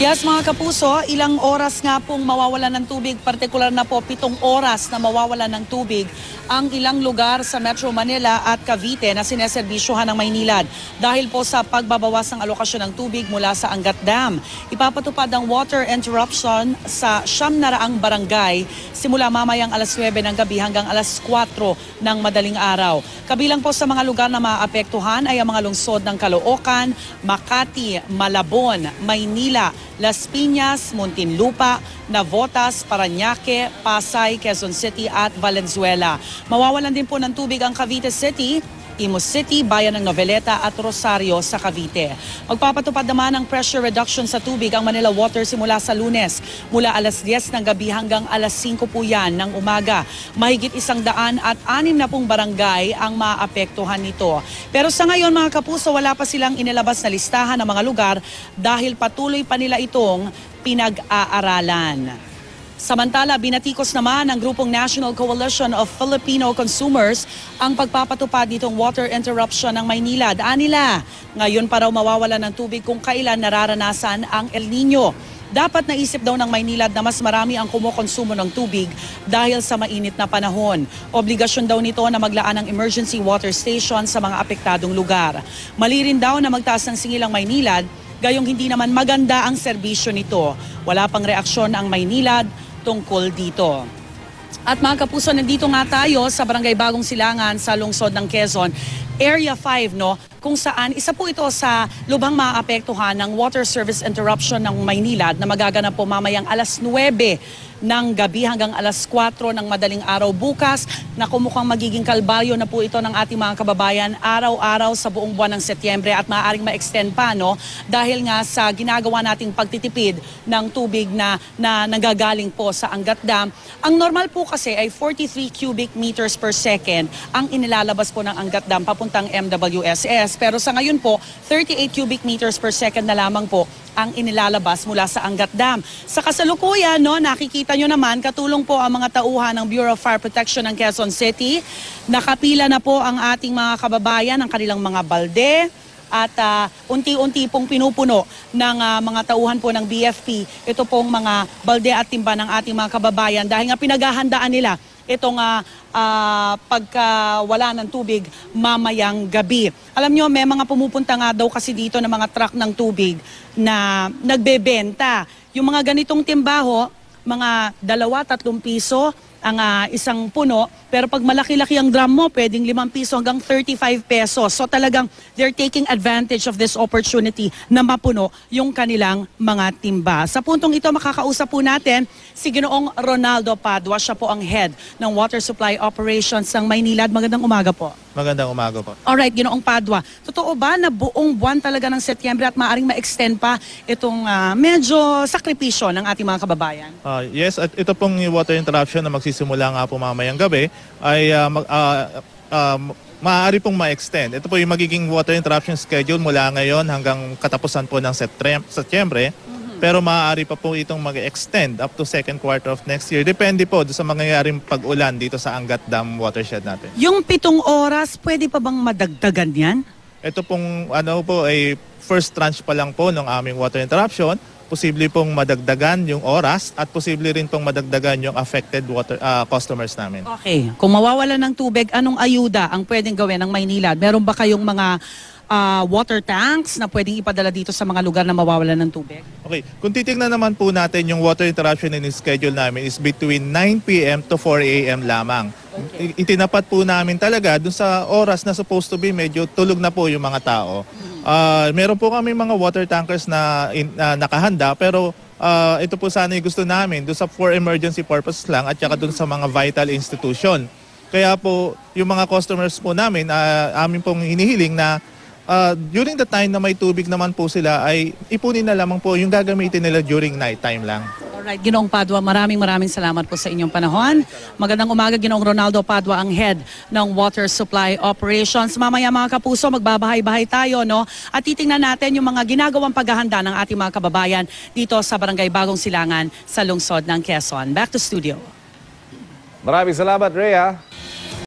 Yes, mga kapuso, ilang oras nga pong mawawalan ng tubig, partikular na po 7 oras na mawawalan ng tubig ang ilang lugar sa Metro Manila at Cavite na sineserbisyohan ng Maynilad dahil po sa pagbabawas ng alokasyon ng tubig mula sa Angat Dam. Ipapatupad ang water interruption sa 900 barangay simula mamayang alas 9 ng gabi hanggang alas 4 ng madaling araw. Kabilang po sa mga lugar na maapektuhan ay ang mga lungsod ng Caloocan, Makati, Malabon, Maynila, Las Piñas, Muntinlupa, Navotas, Parañaque, Pasay, Quezon City at Valenzuela. Mawawalan din po ng tubig ang Cavite City, Imus City, Bayan ng Noveleta at Rosario sa Cavite. Magpapatupad naman ng pressure reduction sa tubig ang Manila Water simula sa Lunes. Mula alas 10 ng gabi hanggang alas 5 po yan ng umaga. Mahigit 160 barangay ang maapektuhan nito. Pero sa ngayon mga kapuso, wala pa silang inilabas na listahan ng mga lugar dahil patuloy pa nila itong pinag-aaralan. Samantala, binatikos naman ng grupong National Coalition of Filipino Consumers ang pagpapatupad nitong water interruption ng Maynilad. Anila, ngayon pa raw mawawala ng tubig kung kailan nararanasan ang El Nino. Dapat naisip daw ng Maynilad na mas marami ang kumokonsumo ng tubig dahil sa mainit na panahon. Obligasyon daw nito na maglaan ng emergency water station sa mga apektadong lugar. Mali rin daw na magtaas ng singil ang Maynilad, gayong hindi naman maganda ang serbisyo nito. Wala pang reaksyon ang Maynilad tungkol dito. At mga kapuso, nandito nga tayo sa Barangay Bagong Silangan sa lungsod ng Quezon. Area 5, no, kung saan isa po ito sa lubhang maapektuhan ng water service interruption ng Maynilad na magaganap po mamayang alas 9 ng gabi hanggang alas 4 ng madaling araw bukas, na kumukhang magiging kalbaryo na po ito ng ating mga kababayan araw-araw sa buong buwan ng Setyembre at maaaring ma-extend pa, no, dahil nga sa ginagawa nating pagtitipid ng tubig na nanggagaling po sa Angat Dam. Ang normal po kasi ay 43 cubic meters per second ang inilalabas po ng Angat Dam papuntang MWSS. Pero sa ngayon po, 38 cubic meters per second na lamang po ang inilalabas mula sa Angat Dam. Sa kasalukuyan, no, nakikita nyo naman, katulong po ang mga tauhan ng Bureau of Fire Protection ng Quezon City. Nakapila na po ang ating mga kababayan, ang kanilang mga balde, at unti-unti pong pinupuno ng mga tauhan po ng BFP ito pong mga balde at timba ng ating mga kababayan dahil nga pinaghahandaan nila itong pagkawala ng tubig mamayang gabi. Alam nyo, may mga pumupunta nga daw kasi dito ng mga truck ng tubig na nagbebenta. Yung mga ganitong timbaho, mga 2-3 piso ang isang puno, pero pag malaki-laki ang drum mo, pwedeng 5 piso hanggang 35 pesos. So talagang they're taking advantage of this opportunity na mapuno yung kanilang mga timba. Sa puntong ito, makakausap po natin si Ginoong Ronaldo Padua. Siya po ang head ng Water Supply Operations ng Maynilad. Magandang umaga po. Magandang umaga po. Alright, Ginoong Padua. Totoo ba na buong buwan talaga ng Setyembre at maaaring ma-extend pa itong medyo sakripisyo ng ating mga kababayan? Yes, at ito pong water interruption na magsisimula nga po mamayang gabi ay maaari pong ma-extend. Ito po yung magiging water interruption schedule mula ngayon hanggang katapusan po ng Setyembre. Pero maaari pa po itong mag-extend up to second quarter of next year. Depende po sa mangyayaring pag-ulan dito sa Angat Dam watershed natin. Yung 7 oras, pwede pa bang madagdagan yan? Ito pong ay first tranche pa lang po ng aming water interruption. Posible pong madagdagan yung oras at posible rin pong madagdagan yung affected water customers namin. Okay. Kung mawawala ng tubig, anong ayuda ang pwedeng gawin ng Maynilad? Meron ba kayong mga water tanks na pwedeng ipadala dito sa mga lugar na mawawalan ng tubig? Okay. Kung titignan naman po natin yung water interruption in schedule namin is between 9 p.m. to 4 a.m. lamang. Okay. Itinapat po namin talaga dun sa oras na supposed to be medyo tulog na po yung mga tao. Meron po kami mga water tankers na nakahanda pero ito po sana yung gusto namin doon sa for emergency purposes lang at saka doon sa mga vital institution. Kaya po yung mga customers po namin, amin pong hinihiling na during the time na may tubig naman po sila ay ipunin na lamang po yung gagamitin nila during night time lang. Alright, Ginoong Padua, maraming salamat po sa inyong panahon. Magandang umaga, Ginoong Ronaldo Padua, ang head ng Water Supply Operations. Mamaya mga kapuso, magbabahay-bahay tayo, no? At titingnan natin yung mga ginagawang paghahanda ng ating mga kababayan dito sa Barangay Bagong Silangan sa lungsod ng Quezon. Back to studio. Maraming salamat, Rhea.